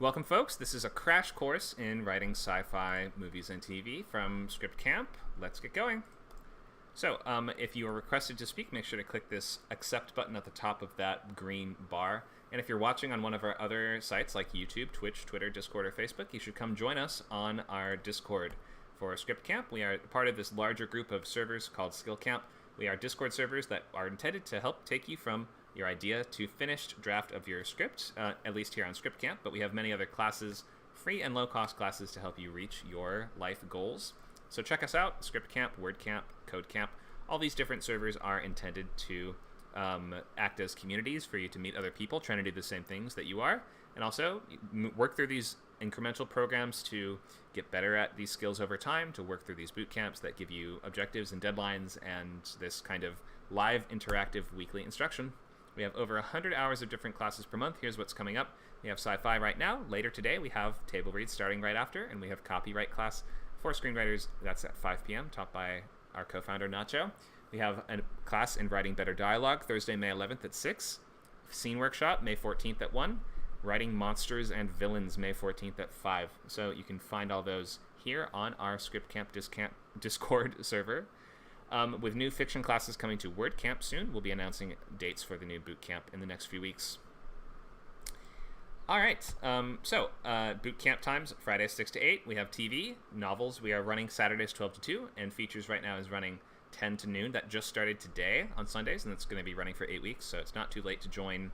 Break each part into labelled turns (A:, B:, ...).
A: Welcome, folks. This is a crash course in writing sci-fi movies and TV from Script Camp. Let's get going. So, if you are requested to speak, make sure to click this accept button at the top of that green bar. And if you're watching on one of our other sites like YouTube, Twitch, Twitter, Discord, or Facebook, you should come join us on our Discord for Script Camp. We are part of this larger group of servers called Skill Camp. We are Discord servers that are intended to help take you from your idea to finished draft of your script, at least here on Script Camp, but we have many other classes, free and low-cost classes to help you reach your life goals. So check us out, Script Camp, Word Camp, Code Camp. All these different servers are intended to act as communities for you to meet other people trying to do the same things that you are, and also work through these incremental programs to get better at these skills over time, to work through these boot camps that give you objectives and deadlines and this kind of live interactive weekly instruction. We have over 100 hours of different classes per month. Here's what's coming up. We have sci-fi right now. Later today, we have table reads starting right after, and we have copyright class for screenwriters. That's at 5 p.m., taught by our co-founder, Nacho. We have a class in writing better dialogue, Thursday, May 11th at 6. Scene workshop, May 14th at 1. Writing monsters and villains, May 14th at 5. So you can find all those here on our Script Camp Discord server. With new fiction classes coming to Word Camp soon, we'll be announcing dates for the new boot camp in the next few weeks. All right, so boot camp times, Fridays 6 to 8. We have TV, novels. We are running Saturdays 12 to 2, and features right now is running 10 to noon. That just started today on Sundays, and it's going to be running for 8 weeks, so it's not too late to join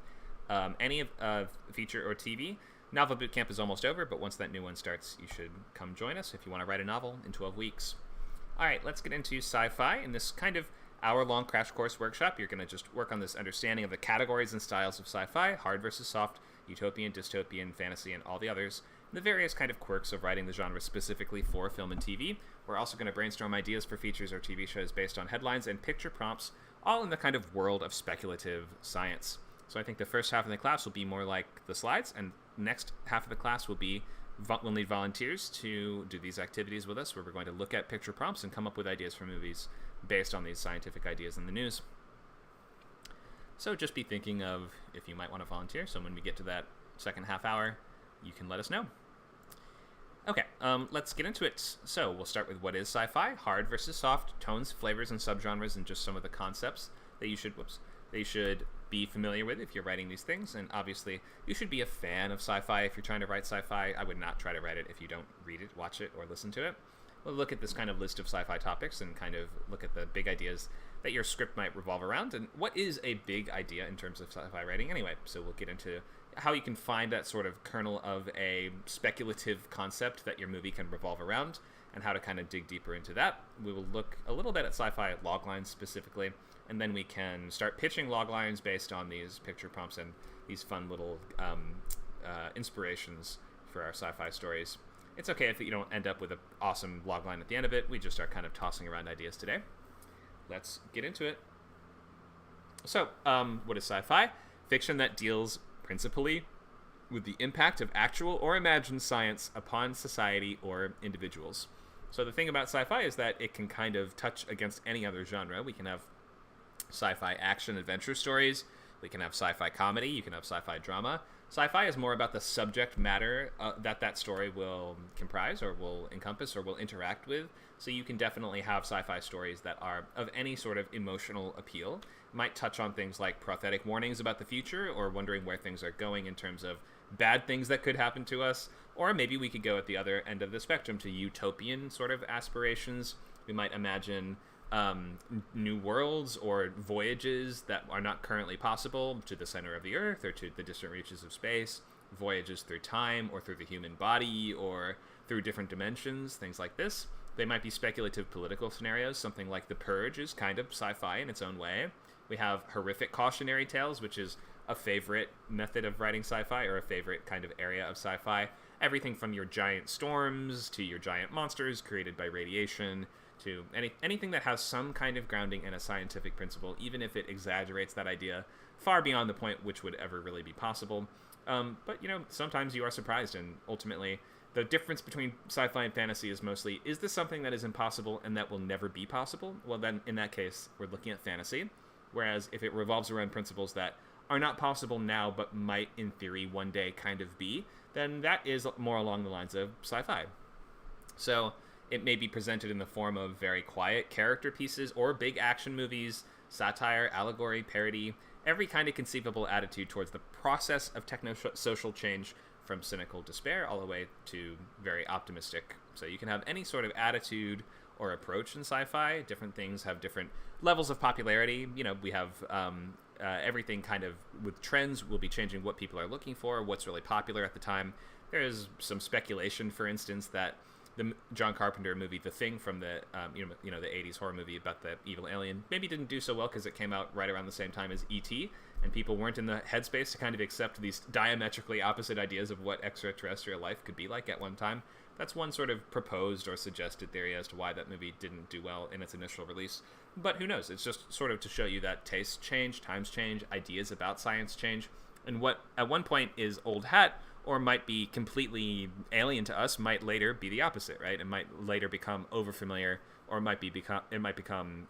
A: any of feature or TV. Novel boot camp is almost over, but once that new one starts, you should come join us if you want to write a novel in 12 weeks. All right, let's get into sci-fi. In this kind of hour-long crash course workshop, you're going to just work on this understanding of the categories and styles of sci-fi, hard versus soft, utopian, dystopian, fantasy, and all the others, and the various kind of quirks of writing the genre specifically for film and TV. We're also going to brainstorm ideas for features or TV shows based on headlines and picture prompts, all in the kind of world of speculative science. So I think the first half of the class will be more like the slides, and next half of the class will be we'll need volunteers to do these activities with us, where we're going to look at picture prompts and come up with ideas for movies based on these scientific ideas in the news. So just be thinking of if you might want to volunteer, so when we get to that second half hour, you can let us know. Okay, let's get into it. So we'll start with what is sci-fi, hard versus soft, tones, flavors, and subgenres, and just some of the concepts that you should be familiar with if you're writing these things. And obviously, you should be a fan of sci-fi if you're trying to write sci-fi. I would not try to write it if you don't read it, watch it, or listen to it. We'll look at this kind of list of sci-fi topics and kind of look at the big ideas that your script might revolve around. And what is a big idea in terms of sci-fi writing anyway? So we'll get into how you can find that sort of kernel of a speculative concept that your movie can revolve around, and how to kind of dig deeper into that. We will look a little bit at sci-fi loglines specifically, and then we can start pitching loglines based on these picture prompts and these fun little inspirations for our sci-fi stories. It's okay if you don't end up with an awesome logline at the end of it. We just are kind of tossing around ideas today. Let's get into it. So, what is sci-fi? Fiction that deals principally with the impact of actual or imagined science upon society or individuals. So the thing about sci-fi is that it can kind of touch against any other genre. We can have sci-fi action adventure stories. We can have sci-fi comedy. You can have sci-fi drama. Sci-fi is more about the subject matter that story will comprise or will encompass or will interact with. So you can definitely have sci-fi stories that are of any sort of emotional appeal. It might touch on things like prophetic warnings about the future, or wondering where things are going in terms of bad things that could happen to us. Or maybe we could go at the other end of the spectrum to utopian sort of aspirations. We might imagine new worlds or voyages that are not currently possible to the center of the Earth or to the distant reaches of space, voyages through time or through the human body or through different dimensions, things like this. They might be speculative political scenarios. Something like The Purge is kind of sci-fi in its own way. We have horrific cautionary tales, which is a favorite method of writing sci-fi, or a favorite kind of area of sci-fi. Everything from your giant storms to your giant monsters created by radiation to anything that has some kind of grounding in a scientific principle, even if it exaggerates that idea far beyond the point which would ever really be possible. But, sometimes you are surprised, and ultimately the difference between sci-fi and fantasy is mostly, is this something that is impossible and that will never be possible? Well, then, in that case, we're looking at fantasy. Whereas if it revolves around principles that are not possible now, but might, in theory, one day kind of be, then that is more along the lines of sci-fi. So it may be presented in the form of very quiet character pieces or big action movies, satire, allegory, parody, every kind of conceivable attitude towards the process of techno-social change, from cynical despair all the way to very optimistic. So you can have any sort of attitude or approach in sci-fi. Different things have different levels of popularity. We have everything kind of with trends will be changing what people are looking for, what's really popular at the time. There is some speculation, for instance, that the John Carpenter movie The Thing from the the 80s horror movie about the evil alien maybe didn't do so well because it came out right around the same time as E.T., and people weren't in the headspace to kind of accept these diametrically opposite ideas of what extraterrestrial life could be like at one time. That's one sort of proposed or suggested theory as to why that movie didn't do well in its initial release. But who knows? It's just sort of to show you that tastes change, times change, ideas about science change, and what at one point is old hat or might be completely alien to us might later be the opposite, right? It might later become overfamiliar, or it might become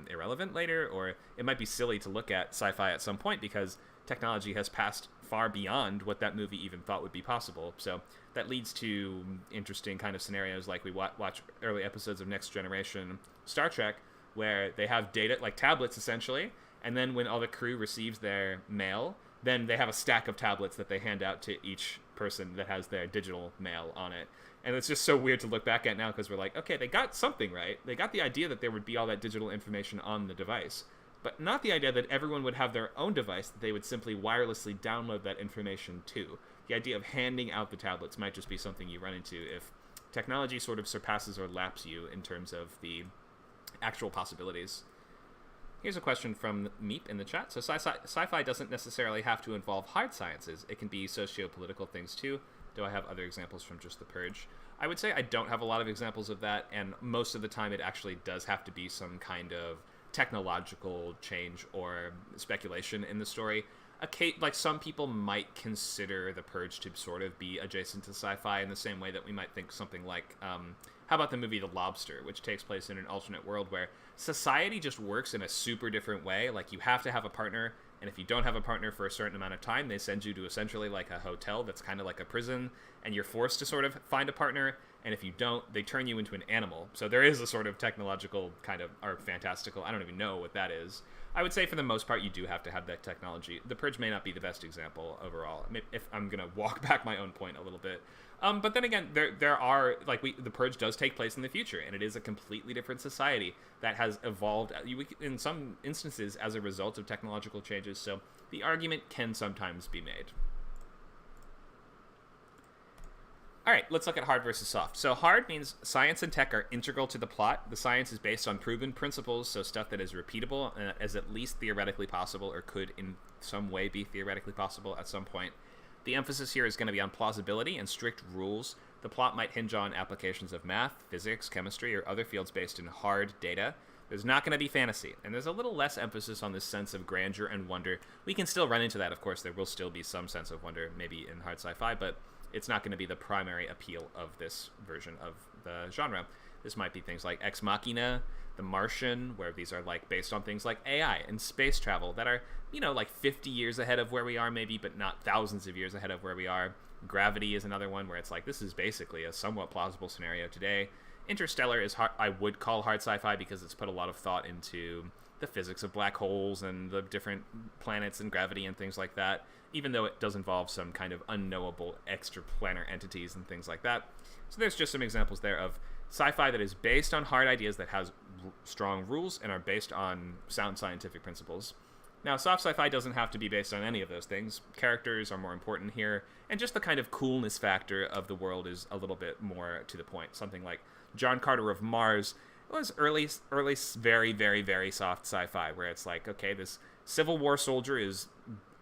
A: irrelevant later, or it might be silly to look at sci-fi at some point because technology has passed far beyond what that movie even thought would be possible. So that leads to interesting kind of scenarios like we watch early episodes of Next Generation Star Trek, where they have data, like tablets essentially, and then when all the crew receives their mail, then they have a stack of tablets that they hand out to each person that has their digital mail on it. And it's just so weird to look back at now because we're like, okay, they got something right. They got the idea that there would be all that digital information on the device, but not the idea that everyone would have their own device that they would simply wirelessly download that information to. The idea of handing out the tablets might just be something you run into if technology sort of surpasses or laps you in terms of the actual possibilities. Here's a question from Meep in the chat. So sci-fi doesn't necessarily have to involve hard sciences. It can be socio-political things too. Do I have other examples from just The Purge? I would say I don't have a lot of examples of that, and most of the time it actually does have to be some kind of technological change or speculation in the story. Like some people might consider The Purge to sort of be adjacent to sci-fi in the same way that we might think something like how about the movie The Lobster, which takes place in an alternate world where society just works in a super different way. Like you have to have a partner, and if you don't have a partner for a certain amount of time, they send you to essentially like a hotel that's kind of like a prison, and you're forced to sort of find a partner, and if you don't, they turn you into an animal. So there is a sort of technological kind of, or fantastical, I don't even know what that is. I would say for the most part, you do have to have that technology. The Purge may not be the best example overall, if I'm going to walk back my own point a little bit. But then again, there are, like, The Purge does take place in the future, and it is a completely different society that has evolved, in some instances, as a result of technological changes, so the argument can sometimes be made. All right, let's look at hard versus soft. So hard means science and tech are integral to the plot. The science is based on proven principles, so stuff that is repeatable and is at least theoretically possible, or could in some way be theoretically possible at some point. The emphasis here is going to be on plausibility and strict rules. The plot might hinge on applications of math, physics, chemistry, or other fields based in hard data. There's not going to be fantasy, and there's a little less emphasis on this sense of grandeur and wonder. We can still run into that, of course. There will still be some sense of wonder, maybe in hard sci-fi, but it's not going to be the primary appeal of this version of the genre. This might be things like Ex Machina, The Martian, where these are like based on things like AI and space travel that are, like 50 years ahead of where we are maybe, but not thousands of years ahead of where we are. Gravity is another one where it's like, this is basically a somewhat plausible scenario today. Interstellar is I would call hard sci-fi because it's put a lot of thought into the physics of black holes and the different planets and gravity and things like that, even though it does involve some kind of unknowable extraplanar entities and things like that. So there's just some examples there of sci-fi that is based on hard ideas that has strong rules and are based on sound scientific principles. Now, soft sci-fi doesn't have to be based on any of those things. Characters are more important here, and just the kind of coolness factor of the world is a little bit more to the point. Something like John Carter of Mars was early, very, very, very soft sci-fi, where it's like, okay, this Civil War soldier is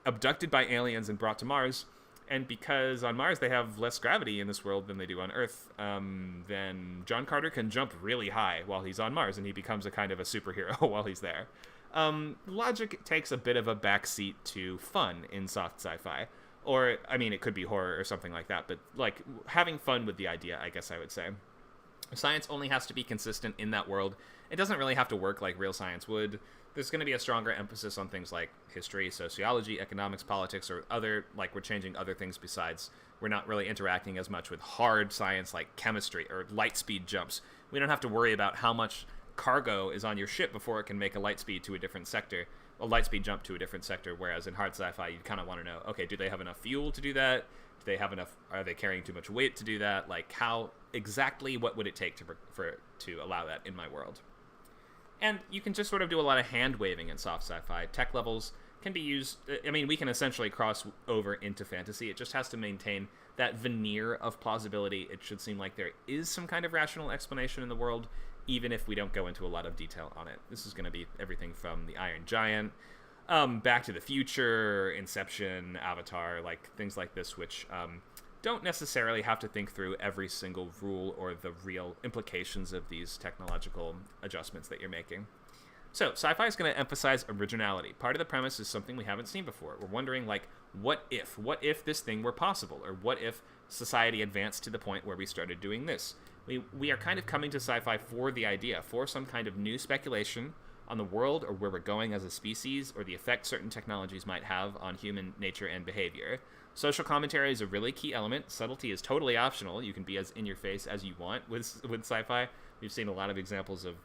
A: abducted by aliens and brought to Mars, and because on Mars they have less gravity in this world than they do on Earth, then John Carter can jump really high while he's on Mars, and he becomes a kind of a superhero while he's there. Logic takes a bit of a backseat to fun in soft sci-fi, or, I mean, it could be horror or something like that, but, like, having fun with the idea, I guess I would say. Science only has to be consistent in that world. It doesn't really have to work like real science would. there's going to be a stronger emphasis on things like history, sociology, economics, politics, or other, like, we're changing other things besides. We're not really interacting as much with hard science like chemistry or light speed jumps. We don't have to worry about how much cargo is on your ship before it can make a light speed to a different sector, a light speed jump to a different sector, whereas in hard sci-fi, you kind of want to know, okay, do they have enough fuel to do that? Do they have enough, are they carrying too much weight to do that? Like, how, exactly what would it take to allow that in my world? And you can just sort of do a lot of hand-waving in soft sci-fi. Tech levels can be used, I mean, we can essentially cross over into fantasy. It just has to maintain that veneer of plausibility. It should seem like there is some kind of rational explanation in the world, even if we don't go into a lot of detail on it. This is going to be everything from The Iron Giant, Back to the Future, Inception, Avatar, like things like this, which don't necessarily have to think through every single rule or the real implications of these technological adjustments that you're making. So, sci-fi is going to emphasize originality. Part of the premise is something we haven't seen before. We're wondering, like, what if this thing were possible? Or what if society advanced to the point where we started doing this? We are kind of coming to sci-fi for the idea, for some kind of new speculation on the world or where we're going as a species, or the effect certain technologies might have on human nature and behavior. Social commentary is a really key element. Subtlety is totally optional. You can be as in your face as you want with sci-fi. We've seen a lot of examples of,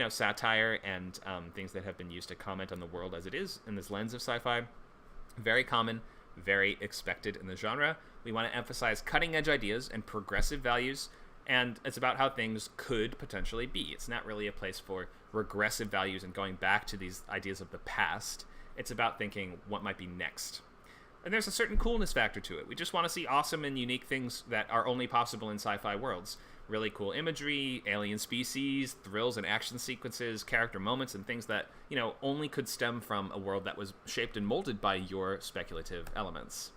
A: satire and things that have been used to comment on the world as it is in this lens of sci-fi. Very common, very expected in the genre. We want to emphasize cutting-edge ideas and progressive values, and it's about how things could potentially be. It's not really a place for regressive values and going back to these ideas of the past. It's about thinking what might be next. And there's a certain coolness factor to it. We just want to see awesome and unique things that are only possible in sci-fi worlds. Really cool imagery, alien species, thrills and action sequences, character moments, and things that, only could stem from a world that was shaped and molded by your speculative elements.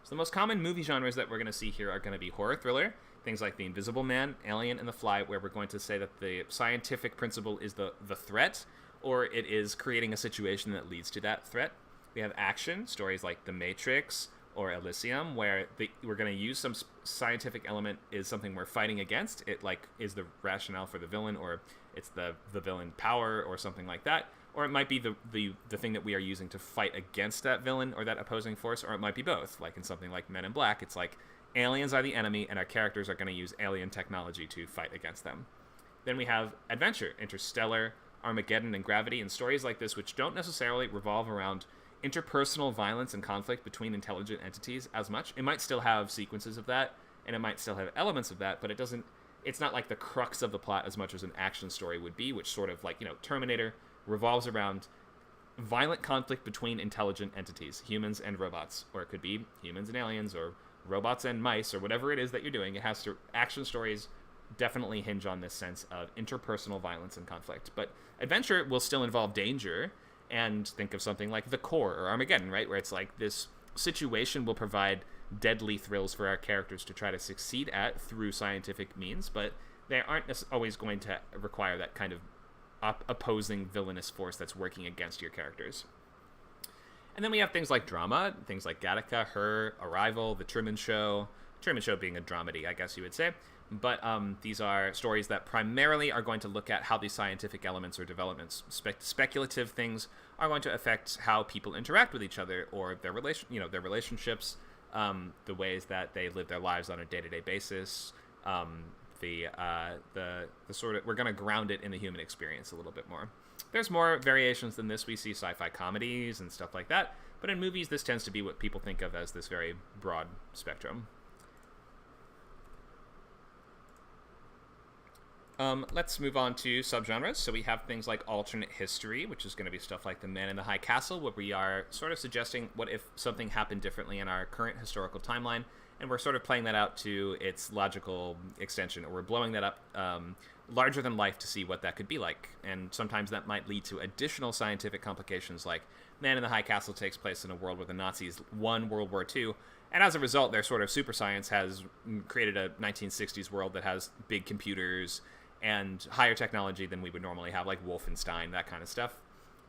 A: So the most common movie genres that we're going to see here are going to be horror thriller, things like The Invisible Man, Alien, and The Fly, where we're going to say that the scientific principle is the threat, or it is creating a situation that leads to that threat. We have action, stories like The Matrix or Elysium, where we're going to use some scientific element is something we're fighting against. It is the rationale for the villain, or it's the villain power or something like that. Or it might be the thing that we are using to fight against that villain or that opposing force, or it might be both. Like in something like Men in Black, it's like aliens are the enemy and our characters are going to use alien technology to fight against them. Then we have adventure, Interstellar, Armageddon, and Gravity, and stories like this which don't necessarily revolve around interpersonal violence and conflict between intelligent entities as much. It might still have sequences of that, and it might still have elements of that, but it's not like the crux of the plot as much as an action story would be, which sort of like, Terminator revolves around violent conflict between intelligent entities, humans and robots, or it could be humans and aliens, or robots and mice, or whatever it is that you're doing. Action stories definitely hinge on this sense of interpersonal violence and conflict. But adventure will still involve danger, and think of something like The Core or Armageddon, right? Where it's like this situation will provide deadly thrills for our characters to try to succeed at through scientific means, but they aren't always going to require that kind of opposing villainous force that's working against your characters. And then we have things like drama, things like Gattaca, Her, Arrival, The Truman Show being a dramedy, I guess you would say. But these are stories that primarily are going to look at how these scientific elements or developments, speculative things, are going to affect how people interact with each other, or their relationships, the ways that they live their lives on a day-to-day basis. The sort of, we're going to ground it in the human experience a little bit more. There's more variations than this. We see sci-fi comedies and stuff like that, but in movies, this tends to be what people think of as this very broad spectrum. Let's move on to subgenres. So we have things like alternate history, which is going to be stuff like The Man in the High Castle, where we are sort of suggesting what if something happened differently in our current historical timeline, and we're sort of playing that out to its logical extension, or we're blowing that up larger than life to see what that could be like. And sometimes that might lead to additional scientific complications, like Man in the High Castle takes place in a world where the Nazis won World War II, and as a result, their sort of super science has created a 1960s world that has big computers and higher technology than we would normally have, like Wolfenstein, that kind of stuff.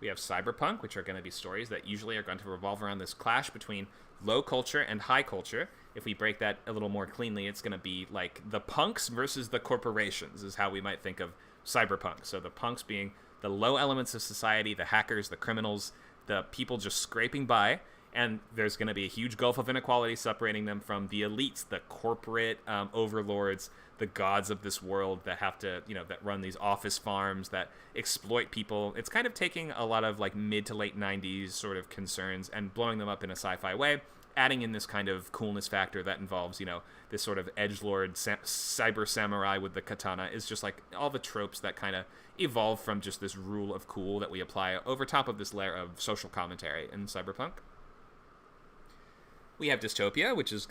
A: We have cyberpunk, which are going to be stories that usually are going to revolve around this clash between low culture and high culture. If we break that a little more cleanly, it's going to be like the punks versus the corporations is how we might think of cyberpunk. So the punks being the low elements of society, the hackers, the criminals, the people just scraping by. And there's going to be a huge gulf of inequality separating them from the elites, the corporate overlords, the gods of this world that have to, that run these office farms, that exploit people. It's kind of taking a lot of like mid to late 90s sort of concerns and blowing them up in a sci-fi way, adding in this kind of coolness factor that involves, this sort of edgelord cyber samurai with the katana. Is just like all the tropes that kind of evolve from just this rule of cool that we apply over top of this layer of social commentary in cyberpunk. We have dystopia, which is,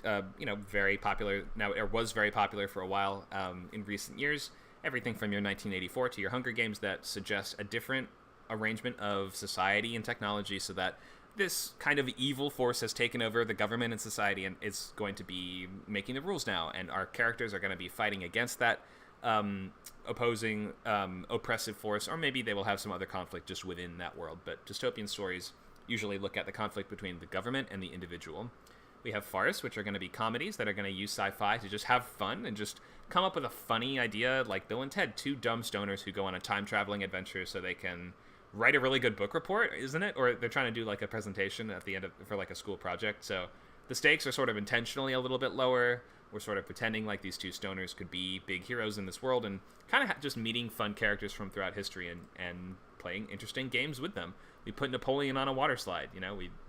A: very popular now, or was very popular for a while in recent years. Everything from your 1984 to your Hunger Games that suggest a different arrangement of society and technology so that this kind of evil force has taken over the government and society and is going to be making the rules now. And our characters are going to be fighting against that opposing oppressive force, or maybe they will have some other conflict just within that world. But dystopian stories usually look at the conflict between the government and the individual. We have farce, which are going to be comedies that are going to use sci-fi to just have fun and just come up with a funny idea, like Bill and Ted, two dumb stoners who go on a time-traveling adventure so they can write a really good book report, isn't it? Or they're trying to do like a presentation at the end for like a school project. So the stakes are sort of intentionally a little bit lower. We're sort of pretending like these two stoners could be big heroes in this world and kind of just meeting fun characters from throughout history and playing interesting games with them. We put Napoleon on a water slide,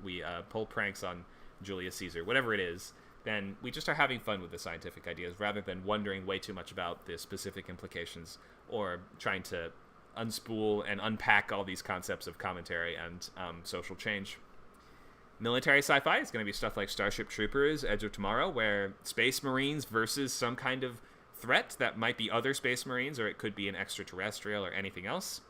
A: we pull pranks on Julius Caesar, whatever it is. Then we just are having fun with the scientific ideas rather than wondering way too much about the specific implications or trying to unspool and unpack all these concepts of commentary and social change. Military sci-fi is going to be stuff like Starship Troopers, Edge of Tomorrow, where space marines versus some kind of threat that might be other space marines, or it could be an extraterrestrial or anything else.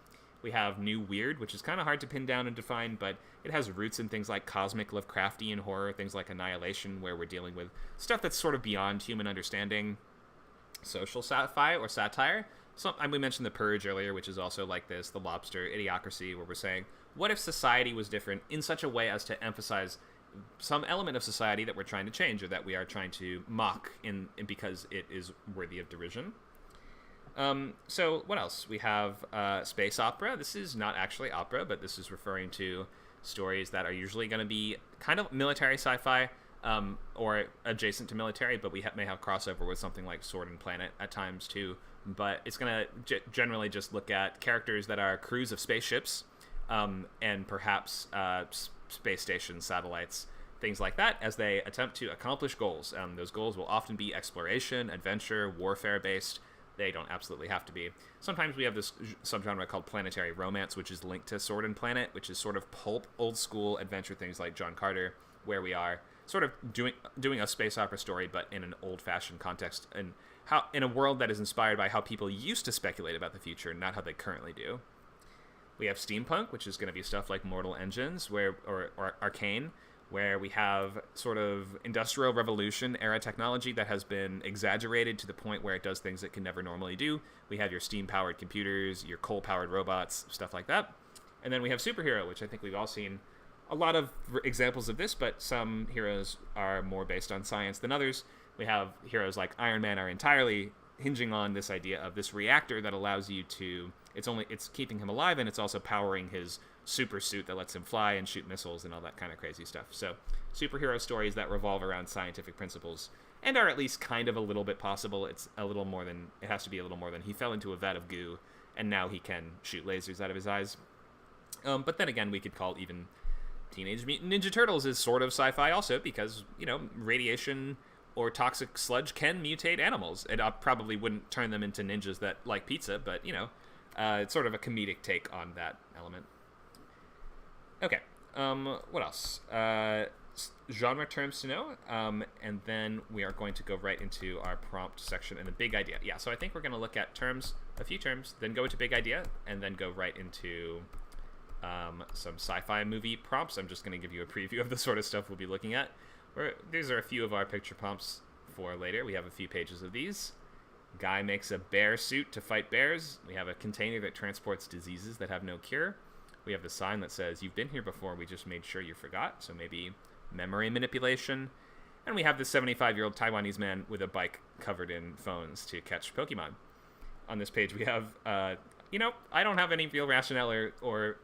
A: We have New Weird, which is kind of hard to pin down and define, but it has roots in things like cosmic Lovecraftian horror, things like Annihilation, where we're dealing with stuff that's sort of beyond human understanding. Social sci-fi or satire. We mentioned The Purge earlier, which is also like this. The Lobster, Idiocracy, where we're saying, what if society was different in such a way as to emphasize some element of society that we're trying to change or that we are trying to mock because it is worthy of derision? So what else? We have space opera. This is not actually opera, but this is referring to stories that are usually going to be kind of military sci-fi or adjacent to military, but we may have crossover with something like Sword and Planet at times too. But it's going to generally just look at characters that are crews of spaceships and perhaps space stations, satellites, things like that, as they attempt to accomplish goals. Those goals will often be exploration, adventure, warfare-based. They don't absolutely have to be. Sometimes we have this subgenre called planetary romance, which is linked to Sword and Planet, which is sort of pulp, old-school adventure things like John Carter, where we are sort of doing a space opera story, but in an old-fashioned context, and how in a world that is inspired by how people used to speculate about the future, not how they currently do. We have steampunk, which is going to be stuff like Mortal Engines, or Arcane, where we have sort of industrial revolution era technology that has been exaggerated to the point where it does things it can never normally do. We have your steam-powered computers, your coal-powered robots, stuff like that. And then we have superhero, which I think we've all seen a lot of examples of this, but some heroes are more based on science than others. We have heroes like Iron Man are entirely hinging on this idea of this reactor that allows you to... It's keeping him alive, and it's also powering his super suit that lets him fly and shoot missiles and all that kind of crazy stuff. So superhero stories that revolve around scientific principles and are at least kind of a little bit possible. It has to be a little more than he fell into a vat of goo and now he can shoot lasers out of his eyes. But then again, we could call even Teenage Mutant Ninja Turtles is sort of sci-fi also because, radiation or toxic sludge can mutate animals. It probably wouldn't turn them into ninjas that like pizza, but, it's sort of a comedic take on that element. Okay, what else? Genre terms to know, and then we are going to go right into our prompt section and the big idea. Yeah, so I think we're going to look at a few terms, then go into big idea, and then go right into some sci-fi movie prompts. I'm just going to give you a preview of the sort of stuff we'll be looking at. These are a few of our picture prompts for later. We have a few pages of these. Guy makes a bear suit to fight bears. We have a container that transports diseases that have no cure. We have the sign that says, "You've been here before, we just made sure you forgot." So maybe memory manipulation. And we have this 75-year-old Taiwanese man with a bike covered in phones to catch Pokemon. On this page, we have I don't have any real rationale or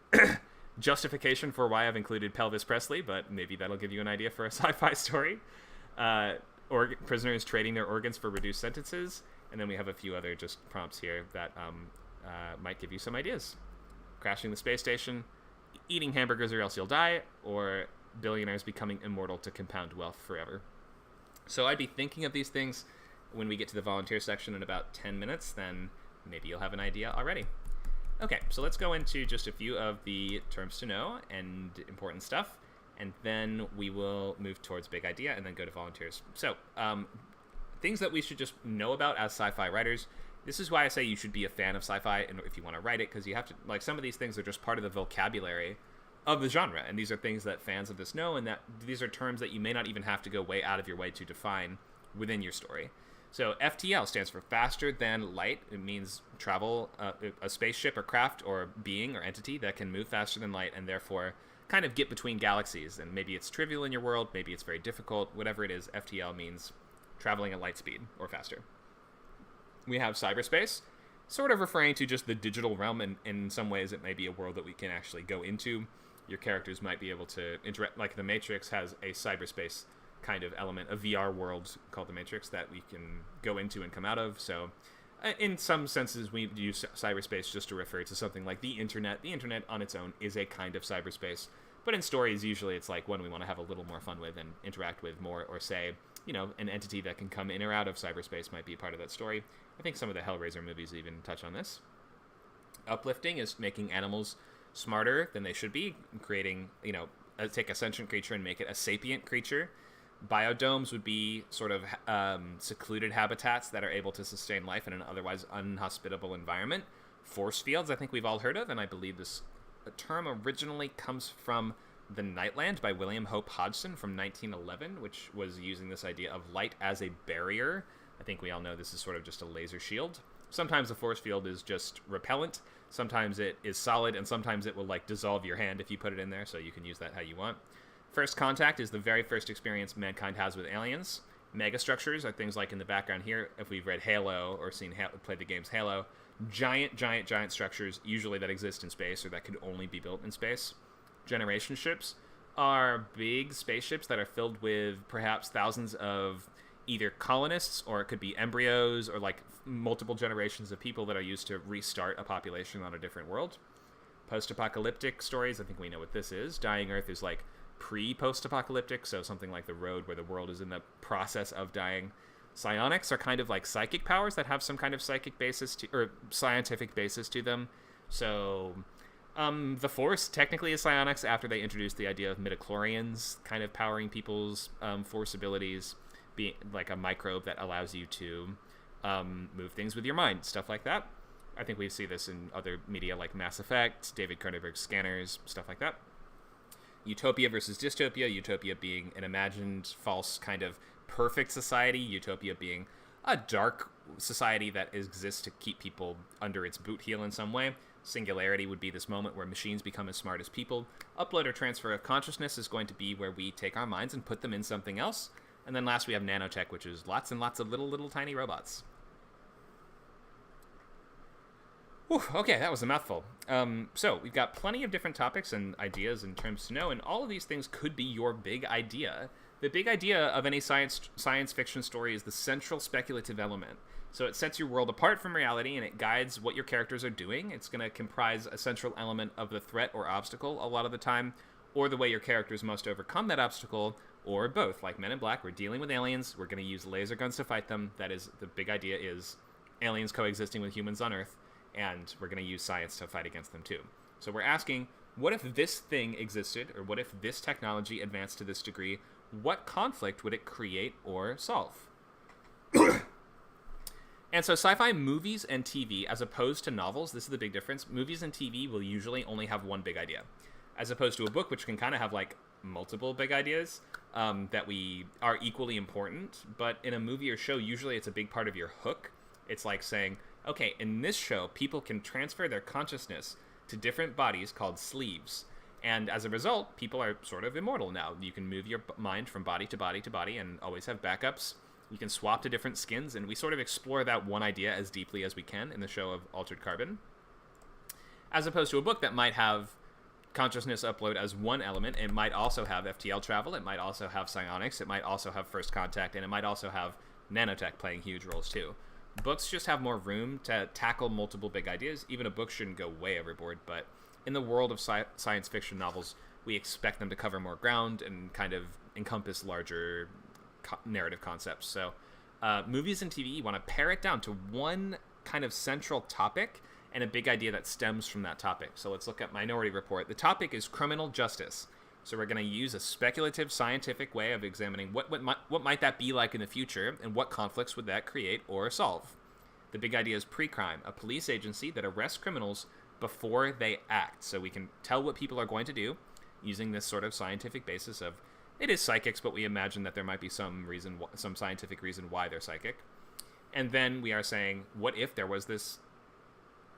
A: justification for why I've included Pelvis Presley, but maybe that'll give you an idea for a sci-fi story. Or prisoners trading their organs for reduced sentences. And then we have a few other just prompts here that might give you some ideas. Crashing the space station, eating hamburgers or else you'll die, or billionaires becoming immortal to compound wealth forever. So I'd be thinking of these things when we get to the volunteer section in about 10 minutes, then maybe you'll have an idea already. Okay, so let's go into just a few of the terms to know and important stuff, and then we will move towards big idea and then go to volunteers. So, things that we should just know about as sci-fi writers. This is why I say you should be a fan of sci-fi and if you want to write it, because you have to, like, some of these things are just part of the vocabulary of the genre, and these are things that fans of this know, and that these are terms that you may not even have to go way out of your way to define within your story. So FTL stands for faster than light. It means travel, a spaceship or craft or being or entity that can move faster than light and therefore kind of get between galaxies. And maybe it's trivial in your world, maybe it's very difficult, whatever it is, FTL means traveling at light speed or faster. We have cyberspace, sort of referring to just the digital realm, and in some ways it may be a world that we can actually go into. Your characters might be able to interact, like The Matrix has a cyberspace kind of element, a VR world called The Matrix that we can go into and come out of. So in some senses we use cyberspace just to refer to something like the internet. The internet on its own is a kind of cyberspace, but in stories usually it's like one we want to have a little more fun with and interact with more, or say, an entity that can come in or out of cyberspace might be a part of that story. I think some of the Hellraiser movies even touch on this. Uplifting is making animals smarter than they should be, creating, take a sentient creature and make it a sapient creature. Biodomes would be sort of secluded habitats that are able to sustain life in an otherwise unhospitable environment. Force fields, I think we've all heard of, and I believe this term originally comes from The Nightland by William Hope Hodgson from 1911, which was using this idea of light as a barrier. I think we all know this is sort of just a laser shield. Sometimes a force field is just repellent, sometimes it is solid, and sometimes it will dissolve your hand if you put it in there, so you can use that how you want. First contact is the very first experience mankind has with aliens. Megastructures are things like in the background here, if we've read Halo or played the games Halo, giant structures usually that exist in space or that could only be built in space. Generation ships are big spaceships that are filled with perhaps thousands of either colonists, or it could be embryos, or multiple generations of people that are used to restart a population on a different world. Post-apocalyptic stories, I think we know what this is. Dying Earth is pre-post-apocalyptic, so something like The Road, where the world is in the process of dying. Psionics are kind of like psychic powers that have some kind of psychic basis or scientific basis to them. So the Force technically is psionics after they introduced the idea of midichlorians kind of powering people's force abilities, being like a microbe that allows you to move things with your mind, stuff like that. I think we see this in other media like Mass Effect, David Cronenberg's Scanners, stuff like that. Utopia versus dystopia, utopia being an imagined false kind of perfect society, utopia being a dark society that exists to keep people under its boot heel in some way. Singularity would be this moment where machines become as smart as people. Upload or transfer of consciousness is going to be where we take our minds and put them in something else. And then last we have nanotech, which is lots and lots of little tiny robots. Whew, okay, that was a mouthful. So we've got plenty of different topics and ideas and terms to know, and all of these things could be your big idea. The big idea of any science fiction story is the central speculative element. So it sets your world apart from reality, and it guides what your characters are doing. It's going to comprise a central element of the threat or obstacle a lot of the time, or the way your characters must overcome that obstacle, or both. Like Men in Black, we're dealing with aliens, we're going to use laser guns to fight them. That is, the big idea is aliens coexisting with humans on Earth, and we're going to use science to fight against them too. So we're asking, what if this thing existed, or what if this technology advanced to this degree? What conflict would it create or solve? And so sci-fi movies and TV, as opposed to novels, this is the big difference. Movies and TV will usually only have one big idea, as opposed to a book, which can kind of have multiple big ideas that are equally important. But in a movie or show, usually it's a big part of your hook. It's like saying, okay, in this show, people can transfer their consciousness to different bodies called sleeves. And as a result, people are sort of immortal now. You can move your mind from body to body to body and always have backups. You can swap to different skins, and we sort of explore that one idea as deeply as we can in the show of Altered Carbon. as opposed to a book that might have consciousness upload as one element. It might also have FTL travel, it might also have psionics, it might also have first contact, and it might also have nanotech playing huge roles too. Books just have more room to tackle multiple big ideas. Even a book shouldn't go way overboard, but in the world of science fiction novels, we expect them to cover more ground and kind of encompass larger narrative concepts. So movies and TV, you want to pare it down to one kind of central topic and a big idea that stems from that topic. So let's look at Minority Report. The topic is criminal justice. So we're going to use a speculative scientific way of examining what might that be like in the future, and what conflicts would that create or solve. The big idea is pre-crime, a police agency that arrests criminals before they act. So we can tell what people are going to do using this sort of scientific basis of, it is psychics, but we imagine that there might be some scientific reason why they're psychic. And then we are saying, what if there was this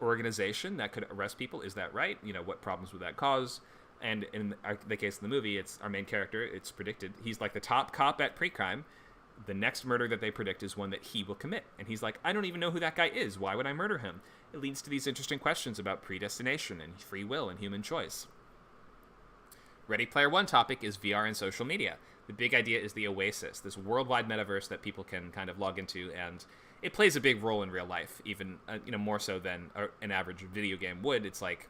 A: organization that could arrest people? Is that right? What problems would that cause? And in the case of the movie, it's our main character. It's predicted he's like the top cop at pre-crime. The next murder that they predict is one that he will commit. And he's like, I don't even know who that guy is. Why would I murder him? It leads to these interesting questions about predestination and free will and human choice. Ready Player One topic is VR and social media. The big idea is the Oasis, this worldwide metaverse that people can kind of log into, and it plays a big role in real life, even more so than an average video game would. It's like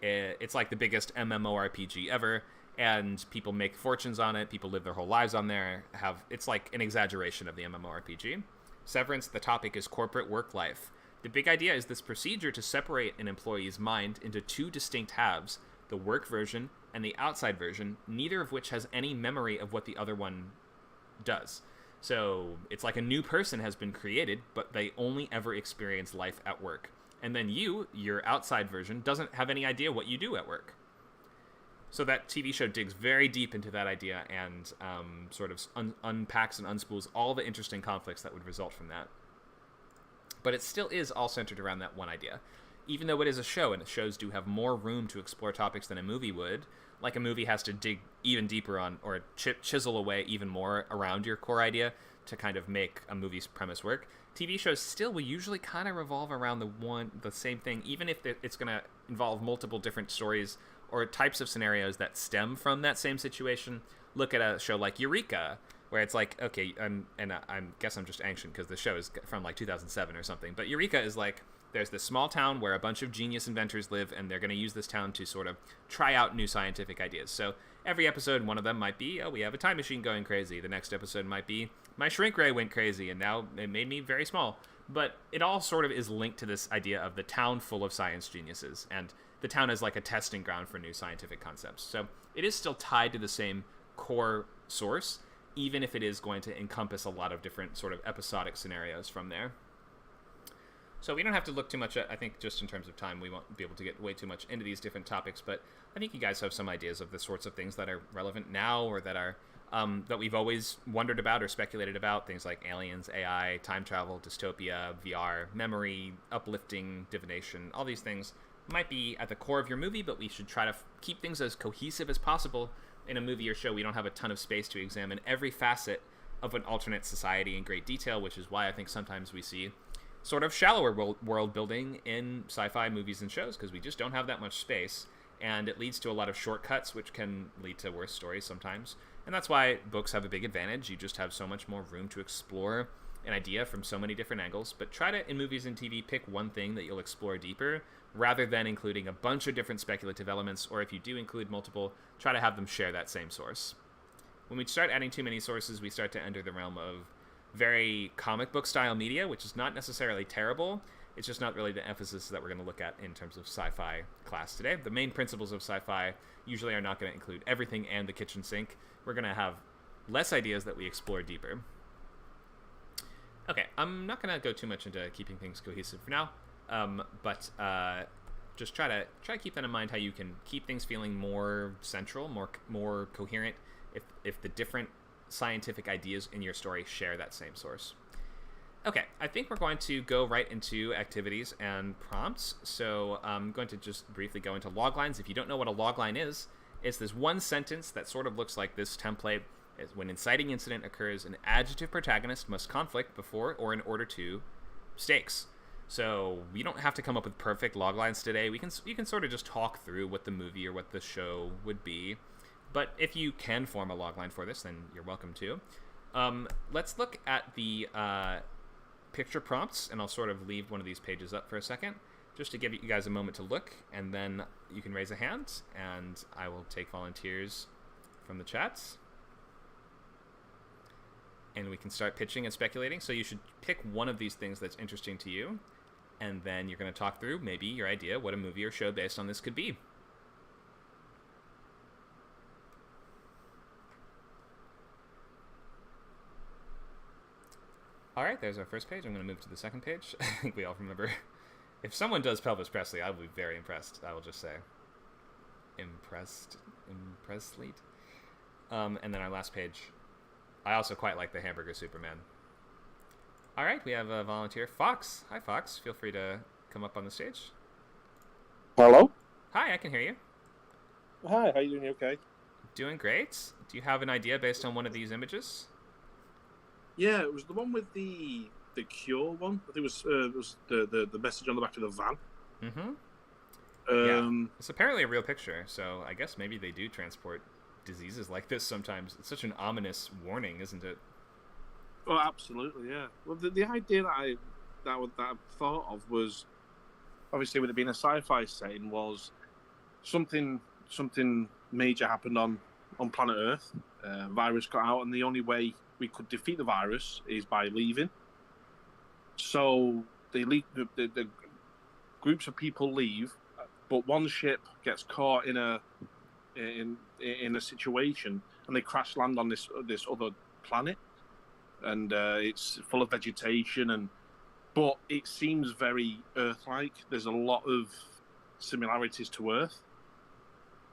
A: the biggest MMORPG ever, and people make fortunes on it. People live their whole lives on there. It's like an exaggeration of the MMORPG. Severance, the topic is corporate work life. The big idea is this procedure to separate an employee's mind into two distinct halves, the work version and the outside version, neither of which has any memory of what the other one does. So it's like a new person has been created, but they only ever experience life at work. And then your outside version, doesn't have any idea what you do at work. So that TV show digs very deep into that idea and sort of unpacks and unspools all the interesting conflicts that would result from that. But it still is all centered around that one idea. Even though it is a show, and shows do have more room to explore topics than a movie would, like a movie has to dig even deeper on, or chisel away even more around your core idea to kind of make a movie's premise work. TV shows still will usually kind of revolve around the same thing, even if it's going to involve multiple different stories or types of scenarios that stem from that same situation. Look at a show like Eureka, where it's like, okay, I guess I'm just anxious because the show is from like 2007 or something, but Eureka is like, there's this small town where a bunch of genius inventors live, and they're going to use this town to sort of try out new scientific ideas. So every episode, one of them might be, we have a time machine going crazy. The next episode might be, my shrink ray went crazy, and now it made me very small. But it all sort of is linked to this idea of the town full of science geniuses, and the town is like a testing ground for new scientific concepts. So it is still tied to the same core source, even if it is going to encompass a lot of different sort of episodic scenarios from there. So we don't have to look too much at, I think just in terms of time, we won't be able to get way too much into these different topics, but I think you guys have some ideas of the sorts of things that are relevant now, or that are that we've always wondered about or speculated about, things like aliens, AI, time travel, dystopia, VR, memory, uplifting, divination. All these things might be at the core of your movie, but we should try to keep things as cohesive as possible. In a movie or show, we don't have a ton of space to examine every facet of an alternate society in great detail, which is why I think sometimes we see sort of shallower world building in sci-fi movies and shows, because we just don't have that much space, and it leads to a lot of shortcuts, which can lead to worse stories sometimes. And that's why books have a big advantage. You just have so much more room to explore an idea from so many different angles. But try to, in movies and TV, pick one thing that you'll explore deeper, rather than including a bunch of different speculative elements, or if you do include multiple, try to have them share that same source. When we start adding too many sources, we start to enter the realm of very comic book style media, which is not necessarily terrible. It's just not really the emphasis that we're going to look at in terms of sci-fi class today. The main principles of sci-fi usually are not going to include everything and the kitchen sink. We're going to have less ideas that we explore deeper. Okay, I'm not going to go too much into keeping things cohesive for now, but just try to keep that in mind, how you can keep things feeling more central, more coherent if the different scientific ideas in your story share that same source. Okay, I think we're going to go right into activities and prompts. So I'm going to just briefly go into loglines. If you don't know what a logline is, it's this one sentence that sort of looks like this template. Is when inciting incident occurs, an adjective protagonist must conflict before or in order to stakes. So we don't have to come up with perfect log lines today. You can sort of just talk through what the movie or what the show would be. But if you can form a log line for this, then you're welcome to. Let's look at the picture prompts, and I'll sort of leave one of these pages up for a second, just to give you guys a moment to look, and then you can raise a hand, and I will take volunteers from the chats. And we can start pitching and speculating. So you should pick one of these things that's interesting to you, and then you're going to talk through maybe your idea what a movie or show based on this could be. All right, there's our first page. I'm going to move to the second page. I think we all remember. If someone does Pelvis Presley, I will be very impressed. I will just say. Impressed? And then our last page. I also quite like the Hamburger Superman. All right, we have a volunteer, Fox. Hi, Fox. Feel free to come up on the stage.
B: Hello?
A: Hi, I can hear you.
B: Hi, how you doing? You okay?
A: Doing great. Do you have an idea based on one of these images?
B: Yeah, it was the one with the Cure one. I think it was the message on the back of the van.
A: Mm-hmm. Yeah, it's apparently a real picture, so I guess maybe they do transport diseases like this sometimes. It's such an ominous warning, isn't it?
B: Oh, absolutely, yeah. Well, the idea that I thought of was, obviously with it being a sci-fi setting, was something major happened on planet Earth. Virus got out, and the only way we could defeat the virus is by leaving. So the groups of people leave, but one ship gets caught in a situation, and they crash land on this other planet, and it's full of vegetation, but it seems very Earth-like. There's a lot of similarities to Earth,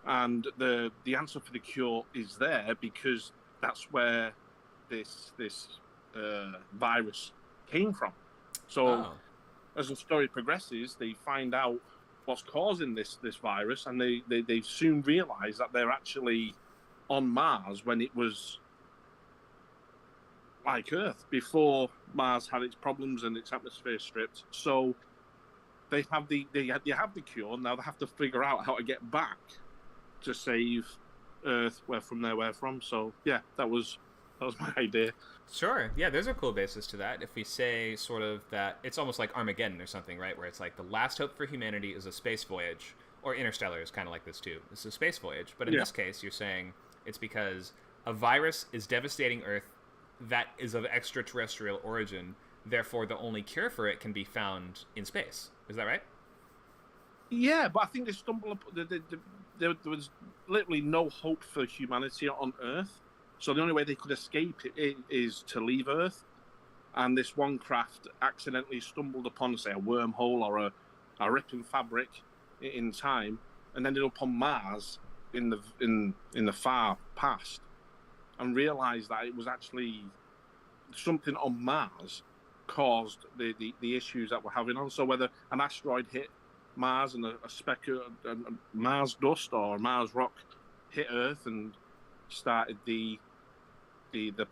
B: and the answer for the cure is there because that's where this virus came from. So as the story progresses, they find out what's causing this virus, and they soon realize that they're actually on Mars when it was like Earth before Mars had its problems and its atmosphere stripped. So they have the cure. Now they have to figure out how to get back to save Earth where they're from. So yeah, that was my idea.
A: Sure. Yeah, there's a cool basis to that. If we say sort of that it's almost like Armageddon or something, right? Where it's like the last hope for humanity is a space voyage, or Interstellar is kind of like this too. It's a space voyage. But in this case, you're saying it's because a virus is devastating Earth that is of extraterrestrial origin. Therefore, the only cure for it can be found in space. Is that right?
B: Yeah, but I think they stumble upon... There was literally no hope for humanity on Earth. So the only way they could escape it is to leave Earth. And this one craft accidentally stumbled upon, say, a wormhole or a ripping fabric in time, and ended up on Mars in the far past, and realized that it was actually something on Mars caused the issues that we're having on. So whether an asteroid hit Mars and a speck of Mars dust or Mars rock hit Earth and started the